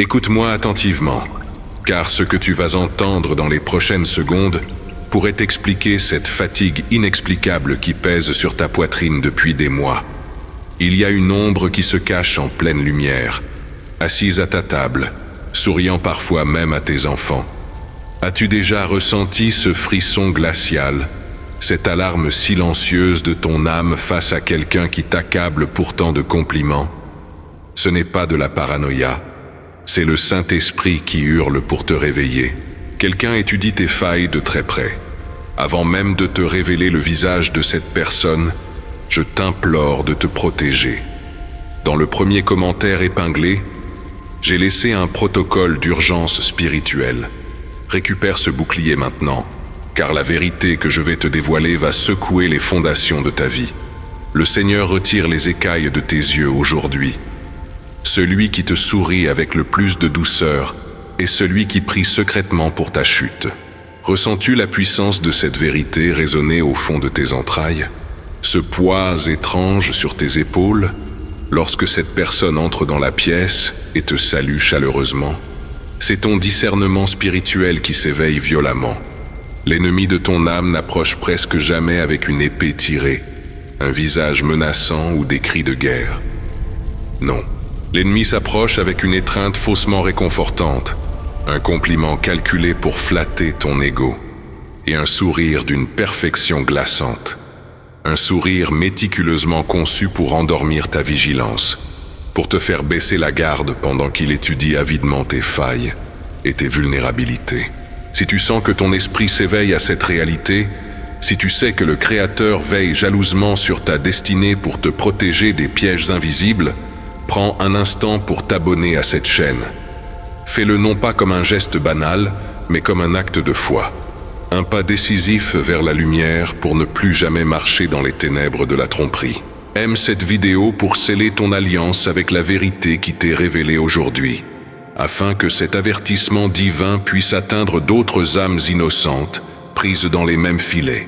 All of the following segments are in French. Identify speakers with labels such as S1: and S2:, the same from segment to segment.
S1: Écoute-moi attentivement, car ce que tu vas entendre dans les prochaines secondes pourrait expliquer cette fatigue inexplicable qui pèse sur ta poitrine depuis des mois. Il y a une ombre qui se cache en pleine lumière, assise à ta table, souriant parfois même à tes enfants. As-tu déjà ressenti ce frisson glacial, cette alarme silencieuse de ton âme face à quelqu'un qui t'accable pourtant de compliments? Ce n'est pas de la paranoïa, c'est le Saint-Esprit qui hurle pour te réveiller. Quelqu'un étudie tes failles de très près. Avant même de te révéler le visage de cette personne, je t'implore de te protéger. Dans le premier commentaire épinglé, j'ai laissé un protocole d'urgence spirituelle. Récupère ce bouclier maintenant, car la vérité que je vais te dévoiler va secouer les fondations de ta vie. Le Seigneur retire les écailles de tes yeux aujourd'hui. Celui qui te sourit avec le plus de douceur est celui qui prie secrètement pour ta chute. Ressens-tu la puissance de cette vérité résonner au fond de tes entrailles? Ce poids étrange sur tes épaules, lorsque cette personne entre dans la pièce et te salue chaleureusement? C'est ton discernement spirituel qui s'éveille violemment. L'ennemi de ton âme n'approche presque jamais avec une épée tirée, un visage menaçant ou des cris de guerre. Non. L'ennemi s'approche avec une étreinte faussement réconfortante, un compliment calculé pour flatter ton ego, et un sourire d'une perfection glaçante. Un sourire méticuleusement conçu pour endormir ta vigilance, pour te faire baisser la garde pendant qu'il étudie avidement tes failles et tes vulnérabilités. Si tu sens que ton esprit s'éveille à cette réalité, si tu sais que le Créateur veille jalousement sur ta destinée pour te protéger des pièges invisibles, prends un instant pour t'abonner à cette chaîne. Fais-le non pas comme un geste banal, mais comme un acte de foi. Un pas décisif vers la lumière pour ne plus jamais marcher dans les ténèbres de la tromperie. Aime cette vidéo pour sceller ton alliance avec la vérité qui t'est révélée aujourd'hui, afin que cet avertissement divin puisse atteindre d'autres âmes innocentes prises dans les mêmes filets.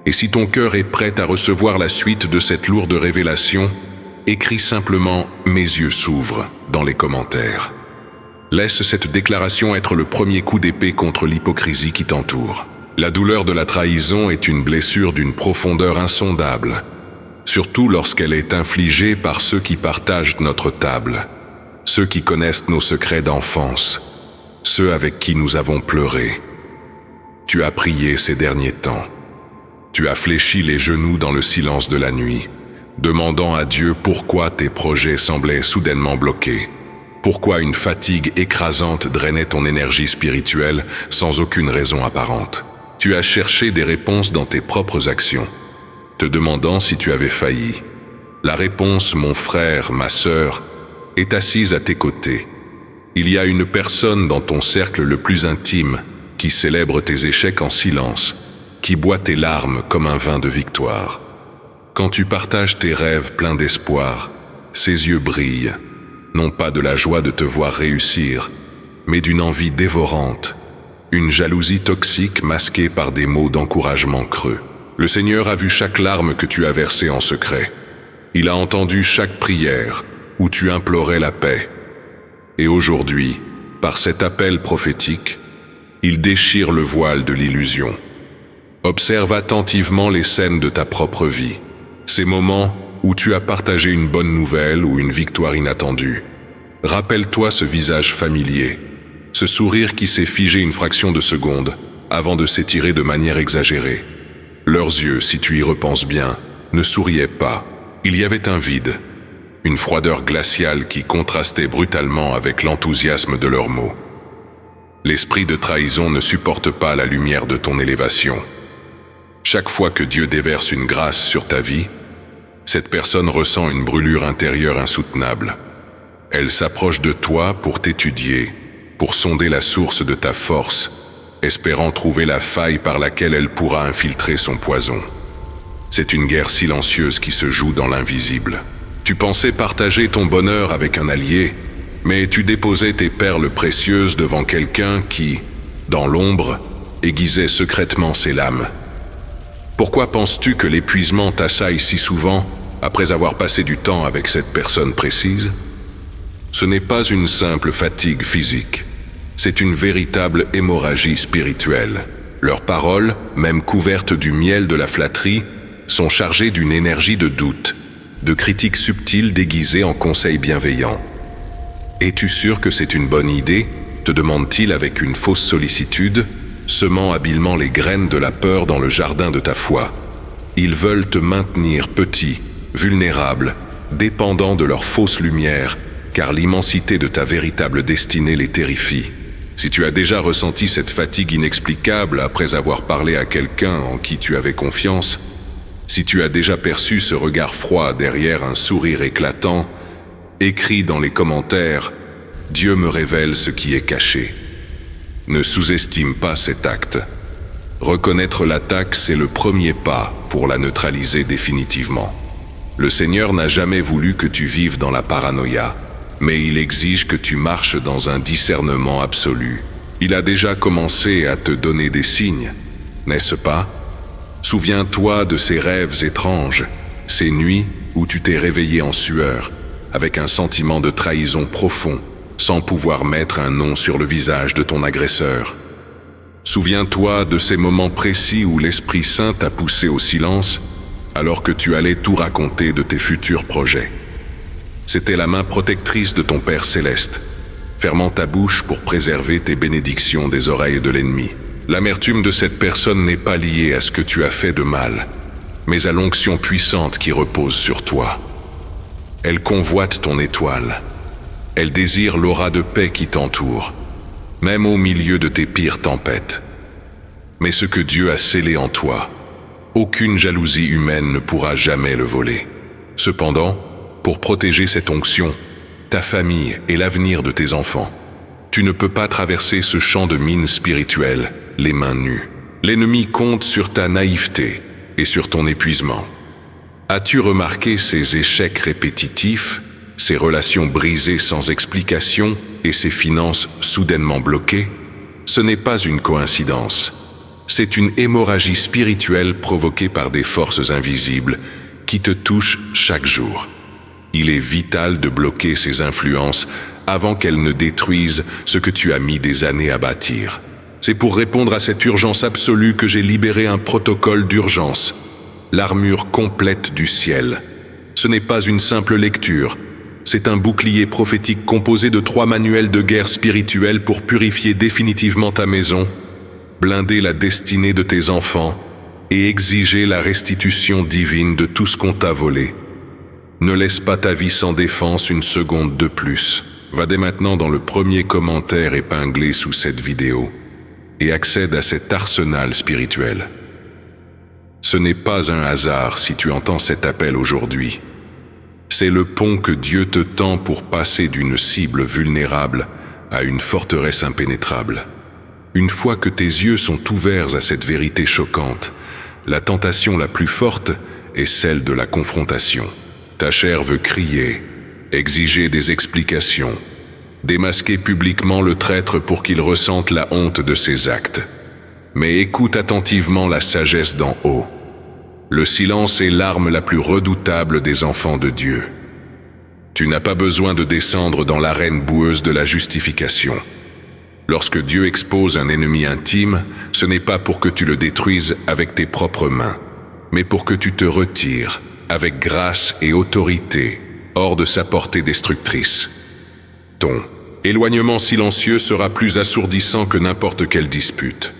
S1: Et si ton cœur est prêt à recevoir la suite de cette lourde révélation, écris simplement « Mes yeux s'ouvrent » dans les commentaires. Laisse cette déclaration être le premier coup d'épée contre l'hypocrisie qui t'entoure. La douleur de la trahison est une blessure d'une profondeur insondable, surtout lorsqu'elle est infligée par ceux qui partagent notre table, ceux qui connaissent nos secrets d'enfance, ceux avec qui nous avons pleuré. Tu as prié ces derniers temps. Tu as fléchi les genoux dans le silence de la nuit, demandant à Dieu pourquoi tes projets semblaient soudainement bloqués, pourquoi une fatigue écrasante drainait ton énergie spirituelle sans aucune raison apparente. Tu as cherché des réponses dans tes propres actions, te demandant si tu avais failli. La réponse, mon frère, ma sœur, est assise à tes côtés. Il y a une personne dans ton cercle le plus intime qui célèbre tes échecs en silence, qui boit tes larmes comme un vin de victoire. Quand tu partages tes rêves pleins d'espoir, ses yeux brillent, non pas de la joie de te voir réussir, mais d'une envie dévorante, une jalousie toxique masquée par des mots d'encouragement creux. Le Seigneur a vu chaque larme que tu as versée en secret. Il a entendu chaque prière où tu implorais la paix. Et aujourd'hui, par cet appel prophétique, il déchire le voile de l'illusion. Observe attentivement les scènes de ta propre vie, ces moments où tu as partagé une bonne nouvelle ou une victoire inattendue. Rappelle-toi ce visage familier, ce sourire qui s'est figé une fraction de seconde avant de s'étirer de manière exagérée. Leurs yeux, si tu y repenses bien, ne souriaient pas. Il y avait un vide, une froideur glaciale qui contrastait brutalement avec l'enthousiasme de leurs mots. L'esprit de trahison ne supporte pas la lumière de ton élévation. Chaque fois que Dieu déverse une grâce sur ta vie, cette personne ressent une brûlure intérieure insoutenable. Elle s'approche de toi pour t'étudier, pour sonder la source de ta force, espérant trouver la faille par laquelle elle pourra infiltrer son poison. C'est une guerre silencieuse qui se joue dans l'invisible. Tu pensais partager ton bonheur avec un allié, mais tu déposais tes perles précieuses devant quelqu'un qui, dans l'ombre, aiguisait secrètement ses lames. Pourquoi penses-tu que l'épuisement t'assaille si souvent après avoir passé du temps avec cette personne précise? Ce n'est pas une simple fatigue physique, c'est une véritable hémorragie spirituelle. Leurs paroles, même couvertes du miel de la flatterie, sont chargées d'une énergie de doute, de critiques subtiles déguisées en conseils bienveillants. « Es-tu sûr que c'est une bonne idée ?» te demande-t-il avec une fausse sollicitude, semant habilement les graines de la peur dans le jardin de ta foi. Ils veulent te maintenir petit, vulnérable, dépendant de leur fausse lumière, car l'immensité de ta véritable destinée les terrifie. Si tu as déjà ressenti cette fatigue inexplicable après avoir parlé à quelqu'un en qui tu avais confiance, si tu as déjà perçu ce regard froid derrière un sourire éclatant, écris dans les commentaires « Dieu me révèle ce qui est caché ». Ne sous-estime pas cet acte. Reconnaître l'attaque, c'est le premier pas pour la neutraliser définitivement. Le Seigneur n'a jamais voulu que tu vives dans la paranoïa, mais il exige que tu marches dans un discernement absolu. Il a déjà commencé à te donner des signes, n'est-ce pas? Souviens-toi de ces rêves étranges, ces nuits où tu t'es réveillé en sueur, avec un sentiment de trahison profond, sans pouvoir mettre un nom sur le visage de ton agresseur. Souviens-toi de ces moments précis où l'Esprit Saint t'a poussé au silence, alors que tu allais tout raconter de tes futurs projets. C'était la main protectrice de ton Père céleste, fermant ta bouche pour préserver tes bénédictions des oreilles de l'ennemi. L'amertume de cette personne n'est pas liée à ce que tu as fait de mal, mais à l'onction puissante qui repose sur toi. Elle convoite ton étoile. Elle désire l'aura de paix qui t'entoure, même au milieu de tes pires tempêtes. Mais ce que Dieu a scellé en toi, aucune jalousie humaine ne pourra jamais le voler. Cependant, pour protéger cette onction, ta famille et l'avenir de tes enfants, tu ne peux pas traverser ce champ de mines spirituelles les mains nues. L'ennemi compte sur ta naïveté et sur ton épuisement. As-tu remarqué ces échecs répétitifs, ces relations brisées sans explication et ces finances soudainement bloquées? Ce n'est pas une coïncidence. C'est une hémorragie spirituelle provoquée par des forces invisibles qui te touchent chaque jour. Il est vital de bloquer ces influences avant qu'elles ne détruisent ce que tu as mis des années à bâtir. C'est pour répondre à cette urgence absolue que j'ai libéré un protocole d'urgence, l'armure complète du ciel. Ce n'est pas une simple lecture, c'est un bouclier prophétique composé de 3 manuels de guerre spirituelle pour purifier définitivement ta maison, blinder la destinée de tes enfants et exiger la restitution divine de tout ce qu'on t'a volé. Ne laisse pas ta vie sans défense une seconde de plus. Va dès maintenant dans le premier commentaire épinglé sous cette vidéo et accède à cet arsenal spirituel. Ce n'est pas un hasard si tu entends cet appel aujourd'hui. C'est le pont que Dieu te tend pour passer d'une cible vulnérable à une forteresse impénétrable. Une fois que tes yeux sont ouverts à cette vérité choquante, la tentation la plus forte est celle de la confrontation. Ta chair veut crier, exiger des explications, démasquer publiquement le traître pour qu'il ressente la honte de ses actes. Mais écoute attentivement la sagesse d'en haut. Le silence est l'arme la plus redoutable des enfants de Dieu. Tu n'as pas besoin de descendre dans l'arène boueuse de la justification. Lorsque Dieu expose un ennemi intime, ce n'est pas pour que tu le détruises avec tes propres mains, mais pour que tu te retires, avec grâce et autorité, hors de sa portée destructrice. Ton éloignement silencieux sera plus assourdissant que n'importe quelle dispute.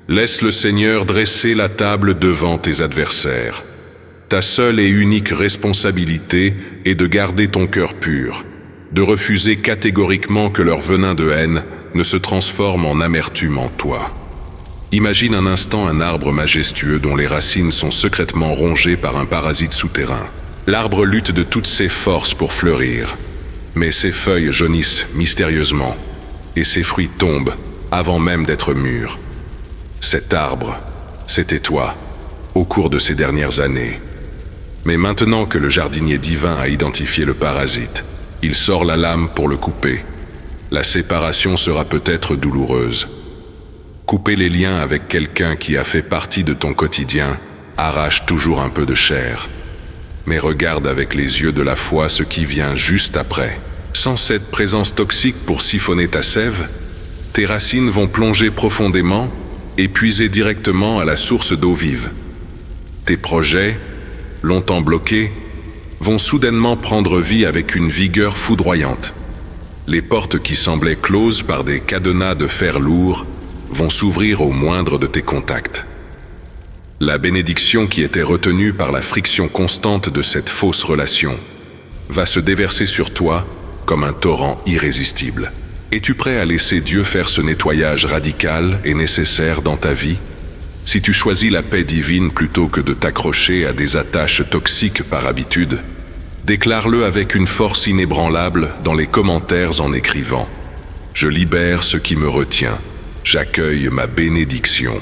S1: Laisse le Seigneur dresser la table devant tes adversaires. Ta seule et unique responsabilité est de garder ton cœur pur, de refuser catégoriquement que leur venin de haine ne se transforme en amertume en toi. Imagine un instant un arbre majestueux dont les racines sont secrètement rongées par un parasite souterrain. L'arbre lutte de toutes ses forces pour fleurir, mais ses feuilles jaunissent mystérieusement et ses fruits tombent avant même d'être mûrs. Cet arbre, c'était toi, au cours de ces dernières années. Mais maintenant que le jardinier divin a identifié le parasite, il sort la lame pour le couper. La séparation sera peut-être douloureuse. Couper les liens avec quelqu'un qui a fait partie de ton quotidien arrache toujours un peu de chair. Mais regarde avec les yeux de la foi ce qui vient juste après. Sans cette présence toxique pour siphonner ta sève, tes racines vont plonger profondément et puiser directement à la source d'eau vive. Tes projets, longtemps bloqués, vont soudainement prendre vie avec une vigueur foudroyante. Les portes qui semblaient closes par des cadenas de fer lourd vont s'ouvrir au moindre de tes contacts. La bénédiction qui était retenue par la friction constante de cette fausse relation va se déverser sur toi comme un torrent irrésistible. Es-tu prêt à laisser Dieu faire ce nettoyage radical et nécessaire dans ta vie? Si tu choisis la paix divine plutôt que de t'accrocher à des attaches toxiques par habitude, déclare-le avec une force inébranlable dans les commentaires en écrivant « Je libère ce qui me retient, j'accueille ma bénédiction ».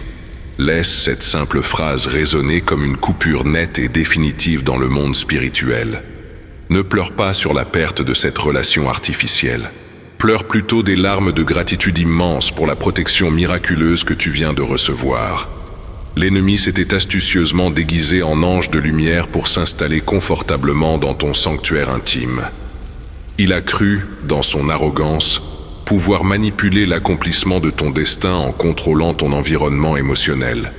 S1: Laisse cette simple phrase résonner comme une coupure nette et définitive dans le monde spirituel. Ne pleure pas sur la perte de cette relation artificielle. Pleure plutôt des larmes de gratitude immense pour la protection miraculeuse que tu viens de recevoir. L'ennemi s'était astucieusement déguisé en ange de lumière pour s'installer confortablement dans ton sanctuaire intime. Il a cru, dans son arrogance, pouvoir manipuler l'accomplissement de ton destin en contrôlant ton environnement émotionnel.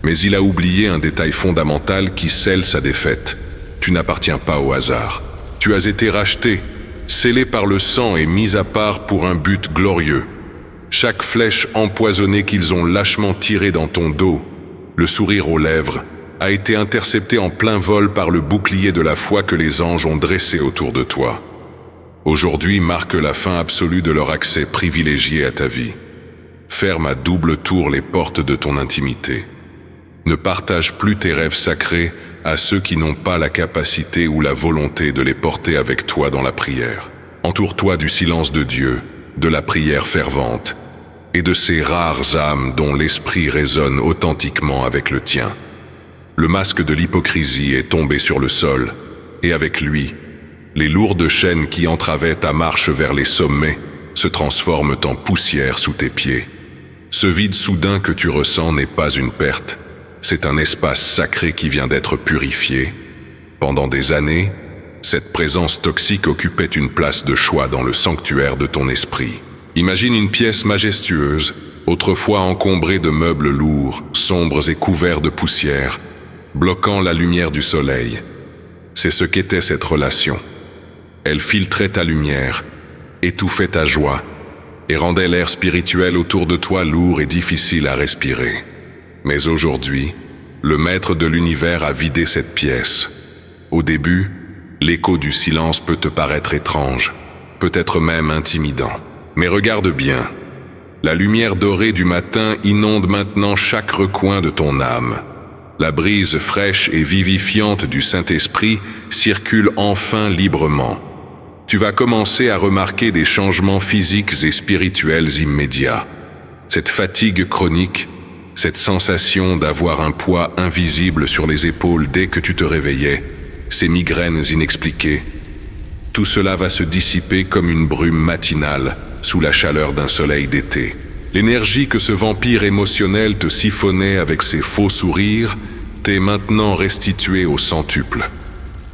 S1: Mais il a oublié un détail fondamental qui scelle sa défaite. Tu n'appartiens pas au hasard. Tu as été racheté, scellé par le sang et mis à part pour un but glorieux. Chaque flèche empoisonnée qu'ils ont lâchement tirée dans ton dos, le sourire aux lèvres, a été interceptée en plein vol par le bouclier de la foi que les anges ont dressé autour de toi. Aujourd'hui marque la fin absolue de leur accès privilégié à ta vie. Ferme à double tour les portes de ton intimité. Ne partage plus tes rêves sacrés à ceux qui n'ont pas la capacité ou la volonté de les porter avec toi dans la prière. Entoure-toi du silence de Dieu, de la prière fervente, et de ces rares âmes dont l'esprit résonne authentiquement avec le tien. Le masque de l'hypocrisie est tombé sur le sol, et avec lui, les lourdes chaînes qui entravaient ta marche vers les sommets se transforment en poussière sous tes pieds. Ce vide soudain que tu ressens n'est pas une perte, c'est un espace sacré qui vient d'être purifié. Pendant des années, cette présence toxique occupait une place de choix dans le sanctuaire de ton esprit. Imagine une pièce majestueuse, autrefois encombrée de meubles lourds, sombres et couverts de poussière, bloquant la lumière du soleil. C'est ce qu'était cette relation. Elle filtrait ta lumière, étouffait ta joie, et rendait l'air spirituel autour de toi lourd et difficile à respirer. Mais aujourd'hui, le maître de l'univers a vidé cette pièce. Au début, l'écho du silence peut te paraître étrange, peut-être même intimidant. Mais regarde bien, la lumière dorée du matin inonde maintenant chaque recoin de ton âme. La brise fraîche et vivifiante du Saint-Esprit circule enfin librement. Tu vas commencer à remarquer des changements physiques et spirituels immédiats. Cette fatigue chronique, cette sensation d'avoir un poids invisible sur les épaules dès que tu te réveillais, ces migraines inexpliquées, tout cela va se dissiper comme une brume matinale sous la chaleur d'un soleil d'été. L'énergie que ce vampire émotionnel te siphonnait avec ses faux sourires t'est maintenant restituée au centuple.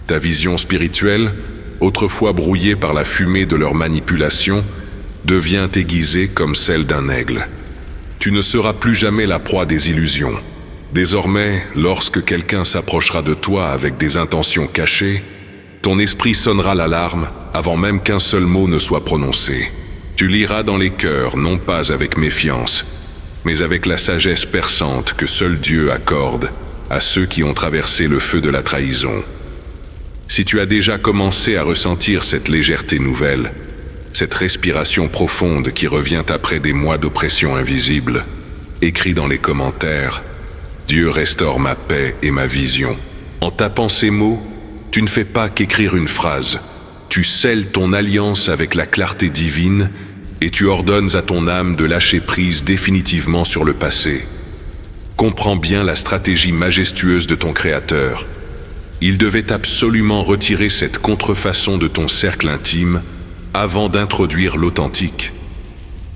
S1: Ta vision spirituelle, autrefois brouillée par la fumée de leur manipulation, devient aiguisée comme celle d'un aigle. Tu ne seras plus jamais la proie des illusions. Désormais, lorsque quelqu'un s'approchera de toi avec des intentions cachées, ton esprit sonnera l'alarme avant même qu'un seul mot ne soit prononcé. Tu liras dans les cœurs, non pas avec méfiance, mais avec la sagesse perçante que seul Dieu accorde à ceux qui ont traversé le feu de la trahison. Si tu as déjà commencé à ressentir cette légèreté nouvelle, cette respiration profonde qui revient après des mois d'oppression invisible, écris dans les commentaires « Dieu restaure ma paix et ma vision ». En tapant ces mots, tu ne fais pas qu'écrire une phrase, tu scelles ton alliance avec la clarté divine et tu ordonnes à ton âme de lâcher prise définitivement sur le passé. Comprends bien la stratégie majestueuse de ton Créateur. Il devait absolument retirer cette contrefaçon de ton cercle intime avant d'introduire l'authentique.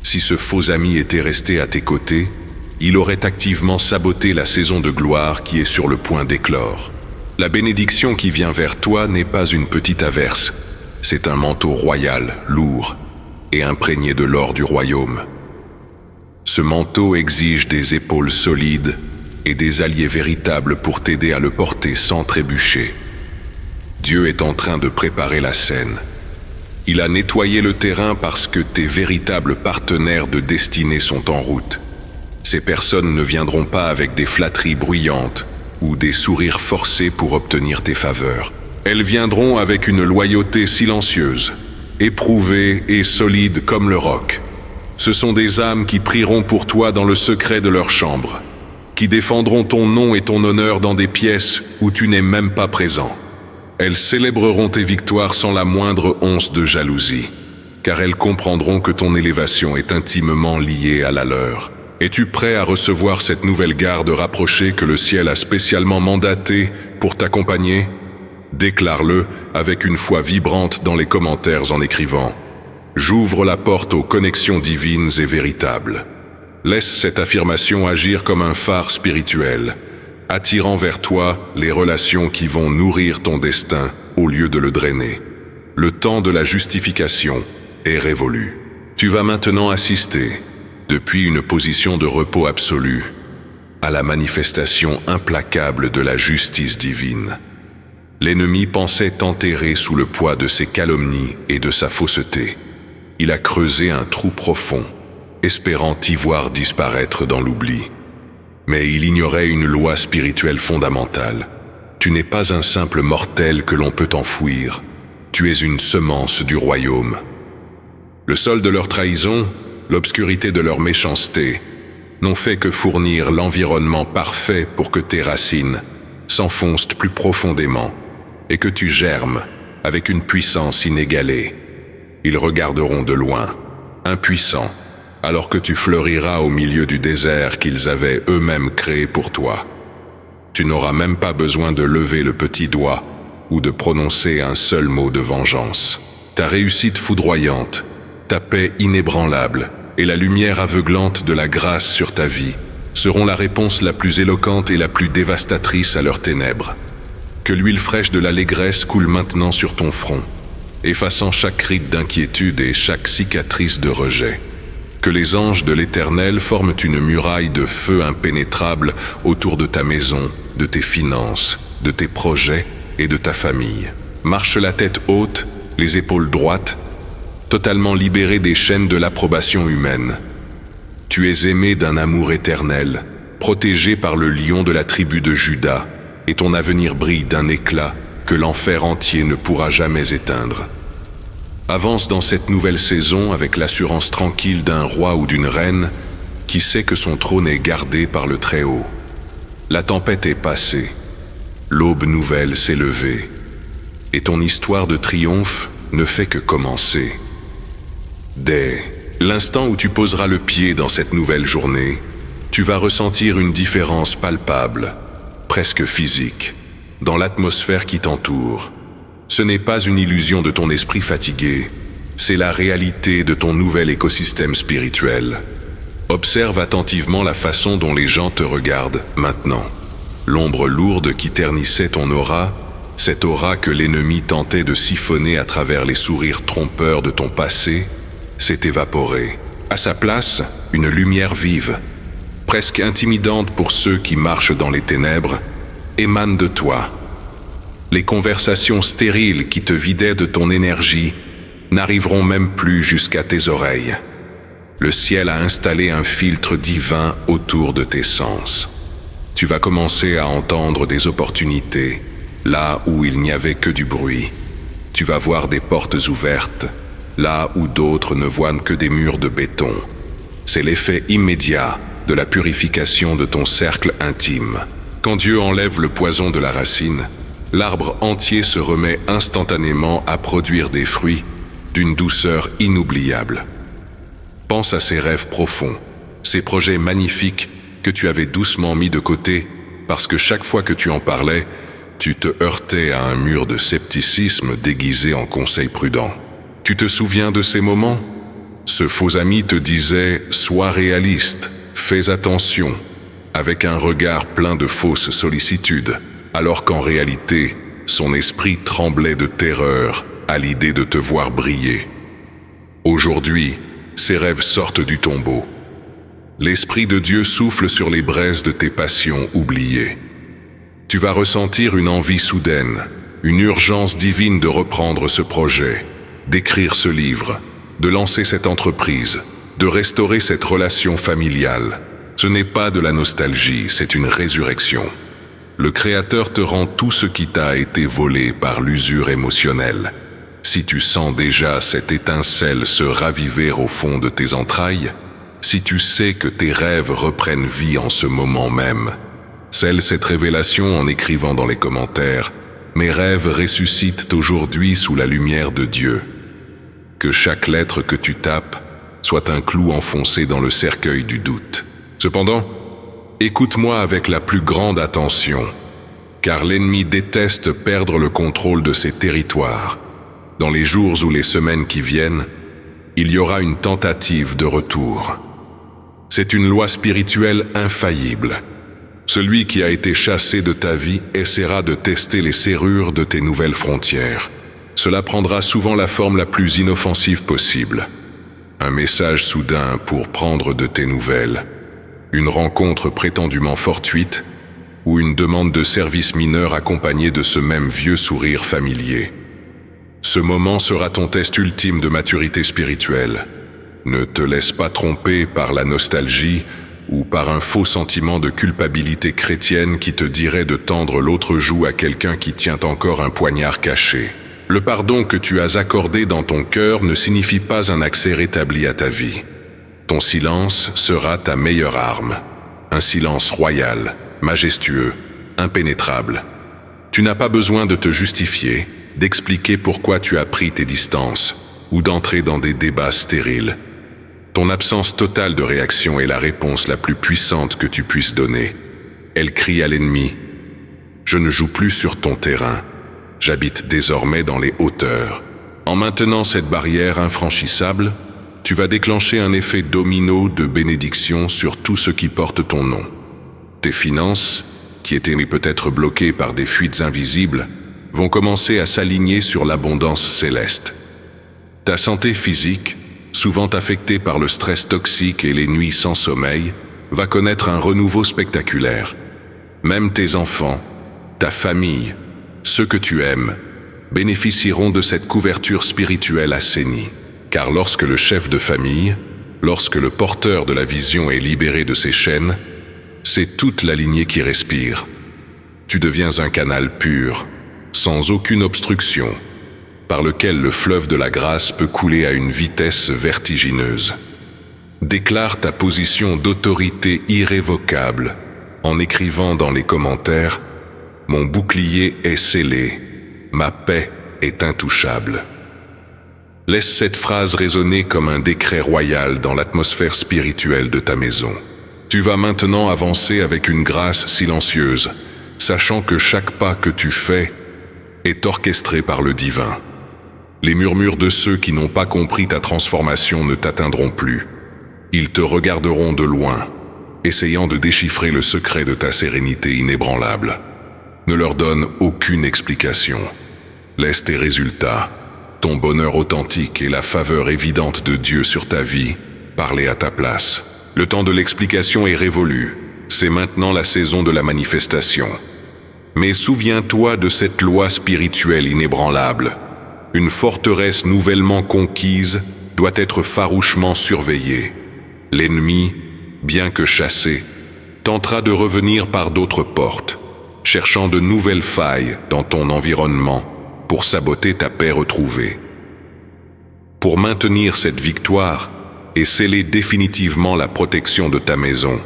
S1: Si ce faux ami était resté à tes côtés, il aurait activement saboté la saison de gloire qui est sur le point d'éclore. La bénédiction qui vient vers toi n'est pas une petite averse, C'est un manteau royal, lourd, et imprégné de l'or du royaume. Ce manteau exige des épaules solides et des alliés véritables pour t'aider à le porter sans trébucher. Dieu est en train de préparer la scène. Il a nettoyé le terrain parce que tes véritables partenaires de destinée sont en route. Ces personnes ne viendront pas avec des flatteries bruyantes ou des sourires forcés pour obtenir tes faveurs. Elles viendront avec une loyauté silencieuse, éprouvée et solide comme le roc. Ce sont des âmes qui prieront pour toi dans le secret de leur chambre, qui défendront ton nom et ton honneur dans des pièces où tu n'es même pas présent. Elles célébreront tes victoires sans la moindre once de jalousie, car elles comprendront que ton élévation est intimement liée à la leur. Es-tu prêt à recevoir cette nouvelle garde rapprochée que le ciel a spécialement mandatée pour t'accompagner? Déclare-le avec une foi vibrante dans les commentaires en écrivant « J'ouvre la porte aux connexions divines et véritables ». Laisse cette affirmation agir comme un phare spirituel, attirant vers toi les relations qui vont nourrir ton destin au lieu de le drainer. Le temps de la justification est révolu. Tu vas maintenant assister, depuis une position de repos absolu, à la manifestation implacable de la justice divine. L'ennemi pensait t'enterrer sous le poids de ses calomnies et de sa fausseté. Il a creusé un trou profond, espérant t'y voir disparaître dans l'oubli. Mais il ignorait une loi spirituelle fondamentale. Tu n'es pas un simple mortel que l'on peut enfouir. Tu es une semence du royaume. Le sol de leur trahison, l'obscurité de leur méchanceté, n'ont fait que fournir l'environnement parfait pour que tes racines s'enfoncent plus profondément et que tu germes avec une puissance inégalée. Ils regarderont de loin, impuissants, alors que tu fleuriras au milieu du désert qu'ils avaient eux-mêmes créé pour toi. Tu n'auras même pas besoin de lever le petit doigt ou de prononcer un seul mot de vengeance. Ta réussite foudroyante, ta paix inébranlable et la lumière aveuglante de la grâce sur ta vie seront la réponse la plus éloquente et la plus dévastatrice à leurs ténèbres. Que l'huile fraîche de l'allégresse coule maintenant sur ton front, effaçant chaque ride d'inquiétude et chaque cicatrice de rejet. Que les anges de l'Éternel forment une muraille de feu impénétrable autour de ta maison, de tes finances, de tes projets et de ta famille. Marche la tête haute, les épaules droites, totalement libéré des chaînes de l'approbation humaine. Tu es aimé d'un amour éternel, protégé par le lion de la tribu de Juda, et ton avenir brille d'un éclat que l'enfer entier ne pourra jamais éteindre. Avance dans cette nouvelle saison avec l'assurance tranquille d'un roi ou d'une reine qui sait que son trône est gardé par le Très-Haut. La tempête est passée, l'aube nouvelle s'est levée, et ton histoire de triomphe ne fait que commencer. Dès l'instant où tu poseras le pied dans cette nouvelle journée, tu vas ressentir une différence palpable, presque physique, dans l'atmosphère qui t'entoure. Ce n'est pas une illusion de ton esprit fatigué, c'est la réalité de ton nouvel écosystème spirituel. Observe attentivement la façon dont les gens te regardent maintenant. L'ombre lourde qui ternissait ton aura, cette aura que l'ennemi tentait de siphonner à travers les sourires trompeurs de ton passé, s'est évaporée. À sa place, une lumière vive, presque intimidante pour ceux qui marchent dans les ténèbres, émane de toi. Les conversations stériles qui te vidaient de ton énergie n'arriveront même plus jusqu'à tes oreilles. Le ciel a installé un filtre divin autour de tes sens. Tu vas commencer à entendre des opportunités, là où il n'y avait que du bruit. Tu vas voir des portes ouvertes, là où d'autres ne voient que des murs de béton. C'est l'effet immédiat de la purification de ton cercle intime. Quand Dieu enlève le poison de la racine, l'arbre entier se remet instantanément à produire des fruits d'une douceur inoubliable. Pense à ces rêves profonds, ces projets magnifiques que tu avais doucement mis de côté parce que chaque fois que tu en parlais, tu te heurtais à un mur de scepticisme déguisé en conseil prudent. Tu te souviens de ces moments? Ce faux ami te disait « Sois réaliste, fais attention », avec un regard plein de fausses sollicitudes, alors qu'en réalité, son esprit tremblait de terreur à l'idée de te voir briller. Aujourd'hui, ces rêves sortent du tombeau. L'Esprit de Dieu souffle sur les braises de tes passions oubliées. Tu vas ressentir une envie soudaine, une urgence divine de reprendre ce projet, d'écrire ce livre, de lancer cette entreprise, de restaurer cette relation familiale. Ce n'est pas de la nostalgie, c'est une résurrection. Le Créateur te rend tout ce qui t'a été volé par l'usure émotionnelle. Si tu sens déjà cette étincelle se raviver au fond de tes entrailles, si tu sais que tes rêves reprennent vie en ce moment même, scelle cette révélation en écrivant dans les commentaires « Mes rêves ressuscitent aujourd'hui sous la lumière de Dieu ». Que chaque lettre que tu tapes soit un clou enfoncé dans le cercueil du doute. Cependant, écoute-moi avec la plus grande attention, car l'ennemi déteste perdre le contrôle de ses territoires. Dans les jours ou les semaines qui viennent, il y aura une tentative de retour. C'est une loi spirituelle infaillible. Celui qui a été chassé de ta vie essaiera de tester les serrures de tes nouvelles frontières. Cela prendra souvent la forme la plus inoffensive possible. Un message soudain pour prendre de tes nouvelles, une rencontre prétendument fortuite, ou une demande de service mineur accompagnée de ce même vieux sourire familier. Ce moment sera ton test ultime de maturité spirituelle. Ne te laisse pas tromper par la nostalgie ou par un faux sentiment de culpabilité chrétienne qui te dirait de tendre l'autre joue à quelqu'un qui tient encore un poignard caché. Le pardon que tu as accordé dans ton cœur ne signifie pas un accès rétabli à ta vie. Ton silence sera ta meilleure arme. Un silence royal, majestueux, impénétrable. Tu n'as pas besoin de te justifier, d'expliquer pourquoi tu as pris tes distances, ou d'entrer dans des débats stériles. Ton absence totale de réaction est la réponse la plus puissante que tu puisses donner. Elle crie à l'ennemi « Je ne joue plus sur ton terrain. J'habite désormais dans les hauteurs. » En maintenant cette barrière infranchissable, tu vas déclencher un effet domino de bénédiction sur tout ce qui porte ton nom. Tes finances, qui étaient peut-être bloquées par des fuites invisibles, vont commencer à s'aligner sur l'abondance céleste. Ta santé physique, souvent affectée par le stress toxique et les nuits sans sommeil, va connaître un renouveau spectaculaire. Même tes enfants, ta famille, ceux que tu aimes, bénéficieront de cette couverture spirituelle assainie. Car lorsque le chef de famille, lorsque le porteur de la vision est libéré de ses chaînes, c'est toute la lignée qui respire. Tu deviens un canal pur, sans aucune obstruction, par lequel le fleuve de la grâce peut couler à une vitesse vertigineuse. Déclare ta position d'autorité irrévocable en écrivant dans les commentaires « Mon bouclier est scellé, ma paix est intouchable ». Laisse cette phrase résonner comme un décret royal dans l'atmosphère spirituelle de ta maison. Tu vas maintenant avancer avec une grâce silencieuse, sachant que chaque pas que tu fais est orchestré par le divin. Les murmures de ceux qui n'ont pas compris ta transformation ne t'atteindront plus. Ils te regarderont de loin, essayant de déchiffrer le secret de ta sérénité inébranlable. Ne leur donne aucune explication. Laisse tes résultats, ton bonheur authentique et la faveur évidente de Dieu sur ta vie parler à ta place. Le temps de l'explication est révolu. C'est maintenant la saison de la manifestation. Mais souviens-toi de cette loi spirituelle inébranlable. Une forteresse nouvellement conquise doit être farouchement surveillée. L'ennemi, bien que chassé, tentera de revenir par d'autres portes, cherchant de nouvelles failles dans ton environnement pour saboter ta paix retrouvée. Pour maintenir cette victoire et sceller définitivement la protection de ta maison,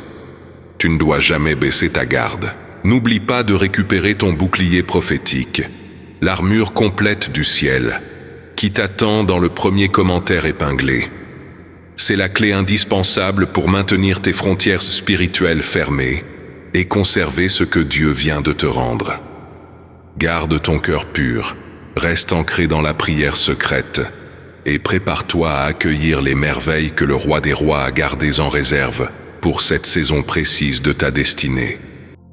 S1: tu ne dois jamais baisser ta garde. N'oublie pas de récupérer ton bouclier prophétique, l'armure complète du ciel, qui t'attend dans le premier commentaire épinglé. C'est la clé indispensable pour maintenir tes frontières spirituelles fermées et conserver ce que Dieu vient de te rendre. Garde ton cœur pur, reste ancré dans la prière secrète et prépare-toi à accueillir les merveilles que le Roi des Rois a gardées en réserve pour cette saison précise de ta destinée.